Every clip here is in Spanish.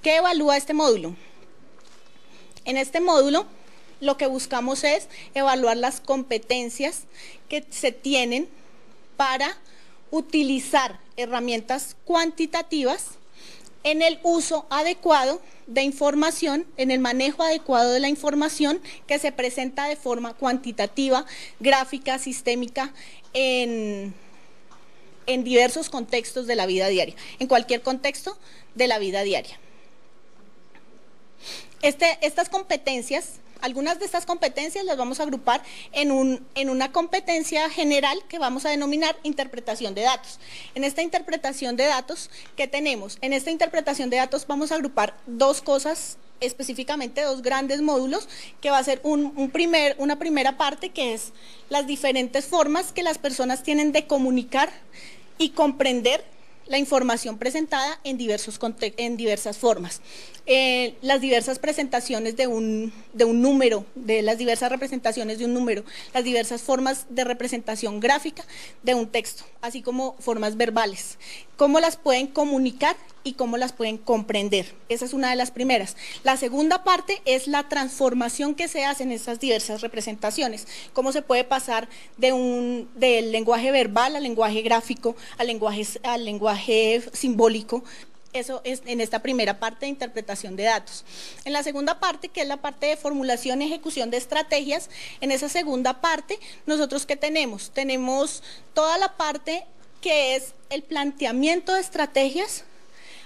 ¿Qué evalúa este módulo? En este módulo lo que buscamos es evaluar las competencias que se tienen para utilizar herramientas cuantitativas en el uso adecuado de información, en el manejo adecuado de la información que se presenta de forma cuantitativa, gráfica, sistémica, en diversos contextos de la vida diaria, en cualquier contexto de la vida diaria. Estas competencias, algunas de estas competencias las vamos a agrupar en una competencia general que vamos a denominar interpretación de datos. En esta interpretación de datos, ¿qué tenemos? En esta interpretación de datos vamos a agrupar dos cosas, específicamente dos grandes módulos, que va a ser una primera parte, que es las diferentes formas que las personas tienen de comunicar y comprender la información presentada en diversas formas. Las diversas presentaciones de un número, de las diversas representaciones de un número, las diversas formas de representación gráfica de un texto, así como formas verbales. Cómo las pueden comunicar y cómo las pueden comprender. Esa es una de las primeras. La segunda parte es la transformación que se hace en esas diversas representaciones. Cómo se puede pasar del lenguaje verbal al lenguaje gráfico, al lenguaje simbólico. Eso es en esta primera parte de interpretación de datos. En la segunda parte, que es la parte de formulación y ejecución de estrategias, en esa segunda parte, nosotros ¿qué tenemos? Tenemos toda la parte que es el planteamiento de estrategias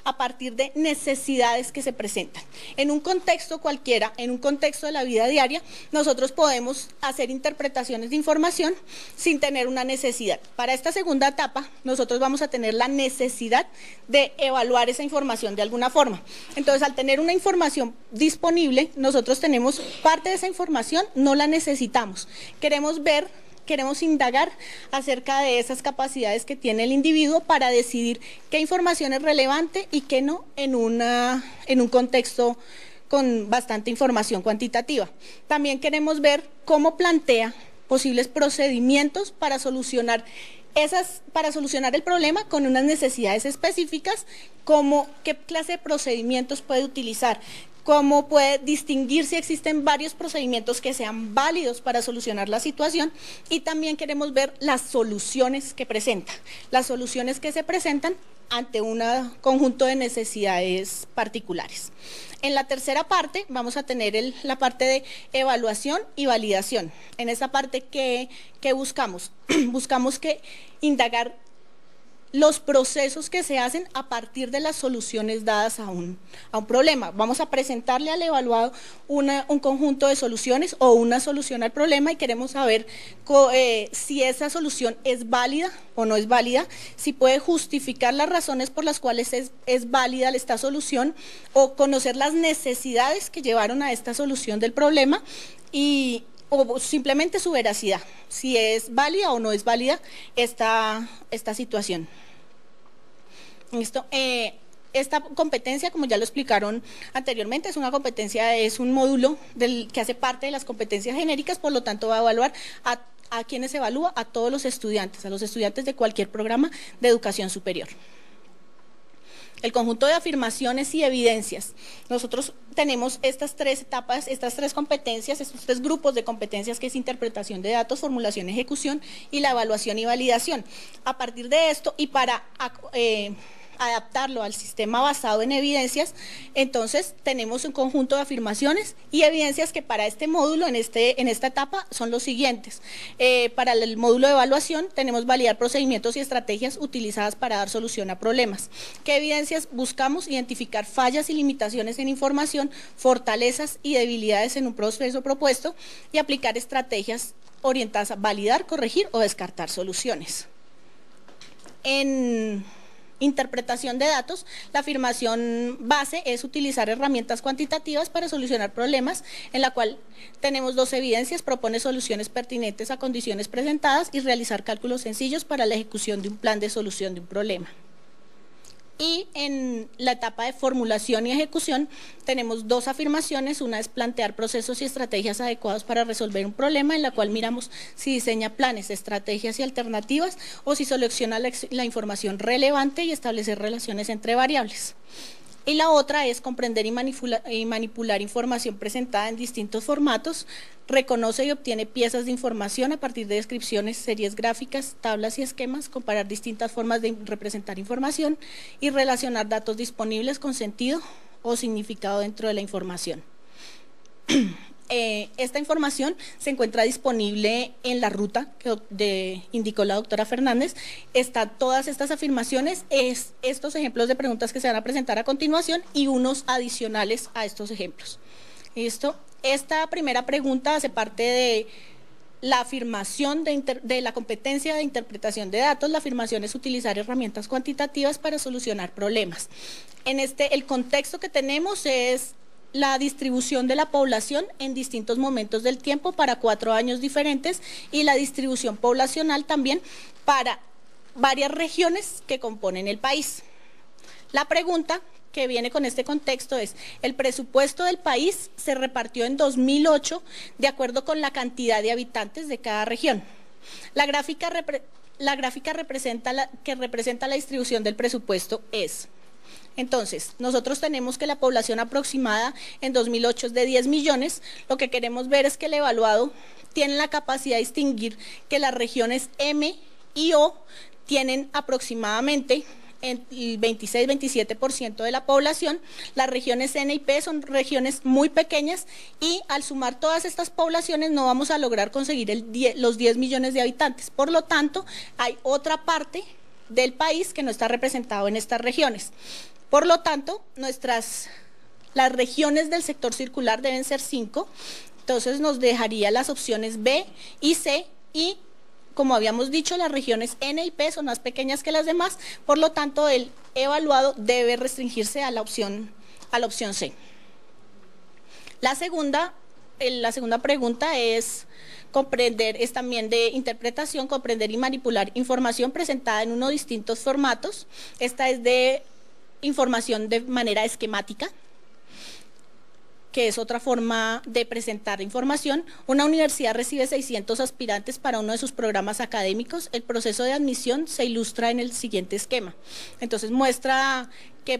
a partir de necesidades que se presentan. En un contexto cualquiera, en un contexto de la vida diaria, nosotros podemos hacer interpretaciones de información sin tener una necesidad. Para esta segunda etapa, nosotros vamos a tener la necesidad de evaluar esa información de alguna forma. Entonces, al tener una información disponible, nosotros tenemos parte de esa información, no la necesitamos. Queremos indagar acerca de esas capacidades que tiene el individuo para decidir qué información es relevante y qué no en un contexto con bastante información cuantitativa. También queremos ver cómo plantea posibles procedimientos para solucionar el problema con unas necesidades específicas, como qué clase de procedimientos puede utilizar, cómo puede distinguir si existen varios procedimientos que sean válidos para solucionar la situación, y también queremos ver las soluciones que se presentan ante un conjunto de necesidades particulares. En la tercera parte vamos a tener la parte de evaluación y validación. En esa parte, ¿qué buscamos? Buscamos indagar los procesos que se hacen a partir de las soluciones dadas a un problema. Vamos a presentarle al evaluado un conjunto de soluciones o una solución al problema, y queremos saber si esa solución es válida o no es válida, si puede justificar las razones por las cuales es válida esta solución, o conocer las necesidades que llevaron a esta solución del problema, o simplemente su veracidad, si es válida o no es válida esta situación. Esta competencia, como ya lo explicaron anteriormente, es una competencia, es un módulo que hace parte de las competencias genéricas, por lo tanto va a evaluar a quienes evalúa, a todos los estudiantes, de cualquier programa de educación superior. El conjunto de afirmaciones y evidencias. Nosotros tenemos estas tres etapas, estas tres competencias, estos tres grupos de competencias, que es interpretación de datos, formulación, ejecución y la evaluación y validación. A partir de esto, y para adaptarlo al sistema basado en evidencias, entonces tenemos un conjunto de afirmaciones y evidencias que para este módulo, en esta etapa, son los siguientes. Para el módulo de evaluación tenemos validar procedimientos y estrategias utilizadas para dar solución a problemas. ¿Qué evidencias buscamos? Identificar fallas y limitaciones en información, fortalezas y debilidades en un proceso propuesto, y aplicar estrategias orientadas a validar, corregir o descartar soluciones. En interpretación de datos, la afirmación base es utilizar herramientas cuantitativas para solucionar problemas, en la cual tenemos dos evidencias: propone soluciones pertinentes a condiciones presentadas y realizar cálculos sencillos para la ejecución de un plan de solución de un problema. Y en la etapa de formulación y ejecución tenemos dos afirmaciones. Una es plantear procesos y estrategias adecuados para resolver un problema, en la cual miramos si diseña planes, estrategias y alternativas, o si selecciona la información relevante y establecer relaciones entre variables. y la otra es comprender y manipular información presentada en distintos formatos, reconoce y obtiene piezas de información a partir de descripciones, series gráficas, tablas y esquemas, comparar distintas formas de representar información y relacionar datos disponibles con sentido o significado dentro de la información. Esta información se encuentra disponible en la ruta que indicó la doctora Fernández. Están todas estas afirmaciones, estos ejemplos de preguntas que se van a presentar a continuación y unos adicionales a estos ejemplos. ¿Listo? Esta primera pregunta hace parte de la afirmación de la competencia de interpretación de datos. La afirmación es utilizar herramientas cuantitativas para solucionar problemas. El contexto que tenemos es la distribución de la población en distintos momentos del tiempo para 4 años diferentes y la distribución poblacional también para varias regiones que componen el país. La pregunta que viene con este contexto es: el presupuesto del país se repartió en 2008 de acuerdo con la cantidad de habitantes de cada región. La gráfica representa la distribución del presupuesto es... Entonces, nosotros tenemos que la población aproximada en 2008 es de 10 millones. Lo que queremos ver es que el evaluado tiene la capacidad de distinguir que las regiones M y O tienen aproximadamente el 26-27% de la población. Las regiones N y P son regiones muy pequeñas y al sumar todas estas poblaciones no vamos a lograr conseguir los 10 millones de habitantes. Por lo tanto, hay otra parte del país que no está representado en estas regiones. Por lo tanto, las regiones del sector circular deben ser 5, entonces nos dejaría las opciones B y C, y como habíamos dicho, las regiones N y P son más pequeñas que las demás, por lo tanto el evaluado debe restringirse a la opción C. La segunda pregunta es también de interpretación, comprender y manipular información presentada en uno de distintos formatos. Esta es de información de manera esquemática, que es otra forma de presentar información. Una universidad recibe 600 aspirantes para uno de sus programas académicos. El proceso de admisión se ilustra en el siguiente esquema. Entonces muestra que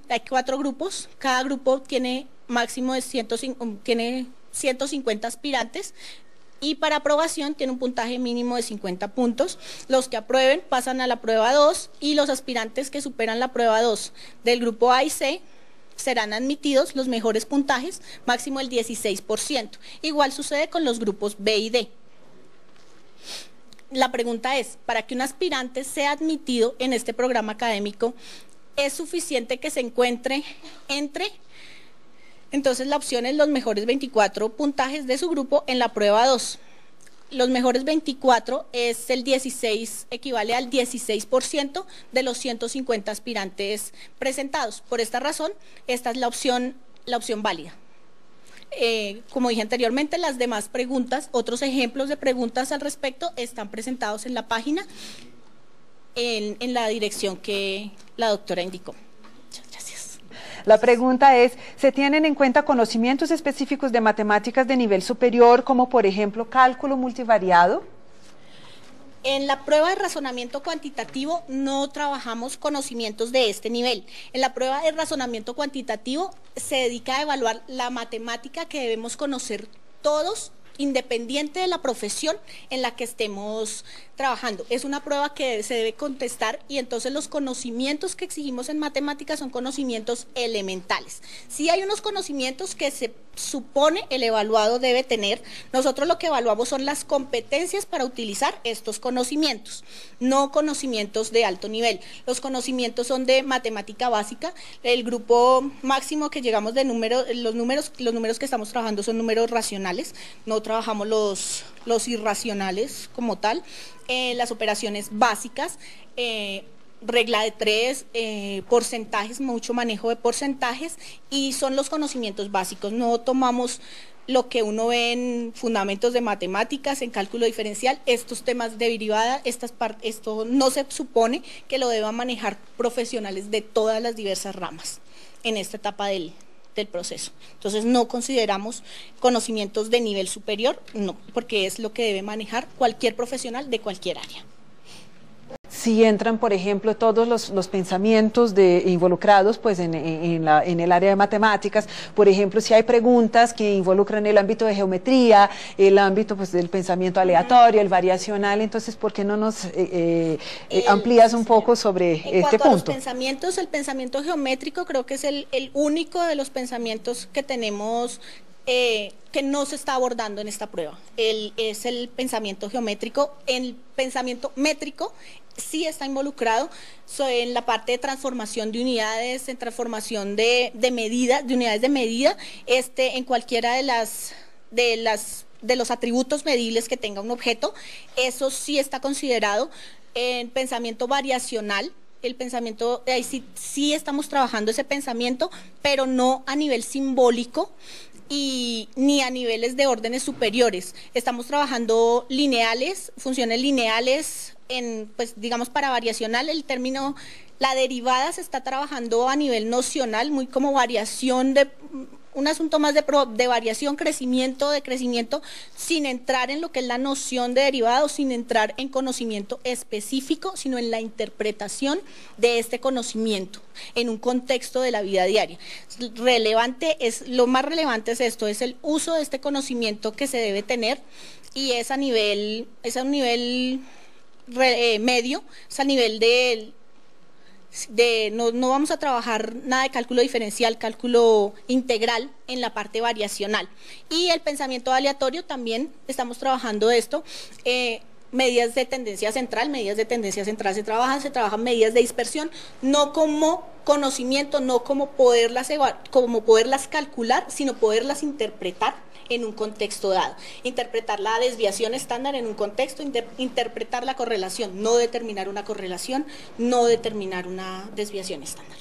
hay 4 grupos, cada grupo tiene máximo de 150 aspirantes, y para aprobación tiene un puntaje mínimo de 50 puntos. Los que aprueben pasan a la prueba 2 y los aspirantes que superan la prueba 2 del grupo A y C serán admitidos los mejores puntajes, máximo el 16%. Igual sucede con los grupos B y D. La pregunta es: para que un aspirante sea admitido en este programa académico, ¿es suficiente que se encuentre entre? Entonces la opción es los mejores 24 puntajes de su grupo en la prueba 2. Los mejores 24 es el 16, equivale al 16% de los 150 aspirantes presentados. Por esta razón, esta es la opción válida. Como dije anteriormente, las demás preguntas, otros ejemplos de preguntas al respecto están presentados en la página en la dirección que la doctora indicó. La pregunta es: ¿se tienen en cuenta conocimientos específicos de matemáticas de nivel superior, como por ejemplo cálculo multivariado? En la prueba de razonamiento cuantitativo no trabajamos conocimientos de este nivel. En la prueba de razonamiento cuantitativo se dedica a evaluar la matemática que debemos conocer todos, independiente de la profesión en la que estemos trabajando. Es una prueba que se debe contestar y entonces los conocimientos que exigimos en matemáticas son conocimientos elementales. Sí hay unos conocimientos que se supone el evaluado debe tener. Nosotros lo que evaluamos son las competencias para utilizar estos conocimientos, no conocimientos de alto nivel. Los conocimientos son de matemática básica. El grupo máximo que llegamos de los números que estamos trabajando son números racionales, no trabajamos los irracionales como tal. Las operaciones básicas, regla de 3, porcentajes, mucho manejo de porcentajes, y son los conocimientos básicos. No tomamos lo que uno ve en fundamentos de matemáticas, en cálculo diferencial, estos temas de derivada, esto no se supone que lo deban manejar profesionales de todas las diversas ramas en esta etapa del proceso. Entonces no consideramos conocimientos de nivel superior, no, porque es lo que debe manejar cualquier profesional de cualquier área. Sí. si entran, por ejemplo, todos los pensamientos involucrados pues, en el área de matemáticas, por ejemplo, si hay preguntas que involucran el ámbito de geometría, el ámbito pues, del pensamiento aleatorio, el variacional, entonces, ¿por qué no nos amplías un poco sobre este punto? Los pensamientos, el pensamiento geométrico creo que es el único de los pensamientos que tenemos que no se está abordando en esta prueba. Es el pensamiento geométrico. El pensamiento métrico sí está involucrado en la parte de transformación de unidades, en transformación de medidas, de unidades de medida, en cualquiera de los atributos medibles que tenga un objeto. Eso sí está considerado. En pensamiento variacional, el pensamiento, ahí sí estamos trabajando ese pensamiento, pero no a nivel simbólico ni a niveles de órdenes superiores. Estamos trabajando lineales, funciones lineales, pues digamos para variacional, el término, la derivada se está trabajando a nivel nocional, muy como variación un asunto más de variación, de crecimiento, sin entrar en lo que es la noción de derivado, sin entrar en conocimiento específico, sino en la interpretación de este conocimiento en un contexto de la vida diaria. Lo más relevante es esto, es el uso de este conocimiento que se debe tener, y es a un nivel medio, es a nivel no vamos a trabajar nada de cálculo diferencial, cálculo integral en la parte variacional. Y el pensamiento aleatorio también estamos trabajando esto, medidas de tendencia central se trabajan medidas de dispersión, no como conocimiento, no como poderlas calcular, sino poderlas interpretar en un contexto dado. Interpretar la desviación estándar en un contexto, interpretar la correlación, no determinar una correlación, no determinar una desviación estándar.